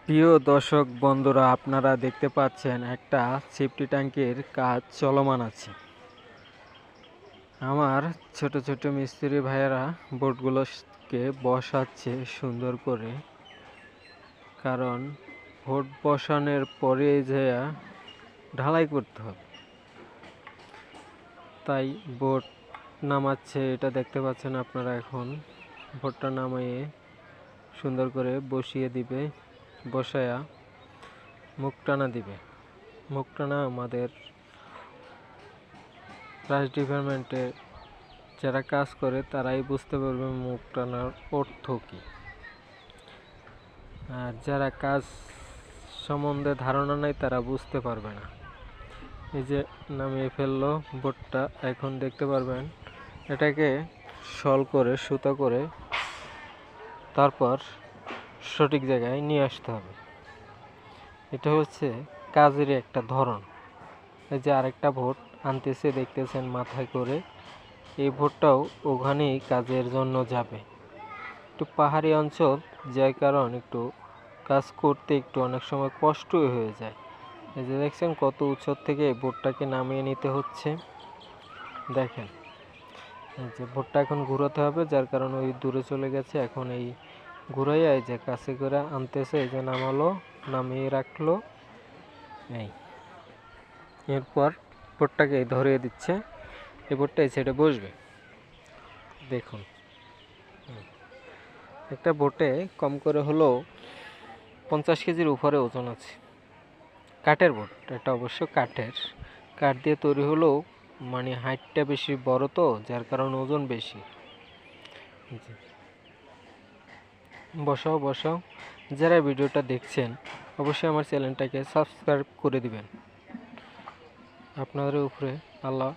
প্রিয় দর্শক বন্ধুরা, আপনারা দেখতে পাচ্ছেন একটা সেফটি ট্যাঙ্কের কাজ চলমান আছে। আমার ছোট ছোট মিস্ত্রি ভাইয়েরা বোটগুলোকে বসাচ্ছে সুন্দর করে, কারণ বোট বসানোর পরে যে ঢালাই করতে হবে, তাই বোট নামাচ্ছে। এটা দেখতে পাচ্ছেন আপনারা। এখন বোটটা নামিয়ে সুন্দর করে বসিয়ে দিবে, বসায়া মুখ টানা দিবে। মুখ টানা আমাদের রাজ ডিপার্টমেন্টে যারা কাজ করে তারাই বুঝতে পারবে মুখ টানার অর্থ কী। আর যারা কাজ সম্বন্ধে ধারণা নেই তারা বুঝতে পারবে না। এই যে নামিয়ে ফেললো বোটটা, এখন দেখতে পারবেন এটাকে শল করে সুতা করে তারপর সঠিক জায়গায় নিয়ে আসতে হবে। এটা হচ্ছে কাজের একটা ধরন। এই যে আরেকটা বোট আনতেছে, দেখতেছেন মাথায় করে। এই বোটটাও ওখানেই কাজের জন্য যাবে। একটু পাহাড়ি অঞ্চল, যার কারণ একটু কাজ করতে একটু অনেক সময় কষ্টই হয়ে যায়। এই যে দেখছেন কত উঁচু থেকে বোটটাকে নামিয়ে নিতে হচ্ছে। দেখেন এই যে বোটটা এখন ঘুরাতে হবে, যার কারণে ওই দূরে চলে গেছে। এখন এই ঘুরাইয়া এই যে কাছে করে আনতেছে, এই যে নামালো, নামিয়ে রাখলো। এই এরপর বোটটাকে ধরিয়ে দিচ্ছে। এই বোটটা এই সাইডে বসবে। দেখুন, একটা বোটে কম করে হলেও 50 কেজির উপরে ওজন আছে। কাঠের বোট, এটা অবশ্য কাঠের, কাঠ দিয়ে তৈরি হলেও মানে হাইটটা বেশি বড়, তো যার কারণে ওজন বেশি। বসাও বসাও। যারা ভিডিওটা দেখছেন অবশ্যই আমার চ্যানেলটাকে সাবস্ক্রাইব করে দিবেন। আপনাদের উপরে আল্লাহ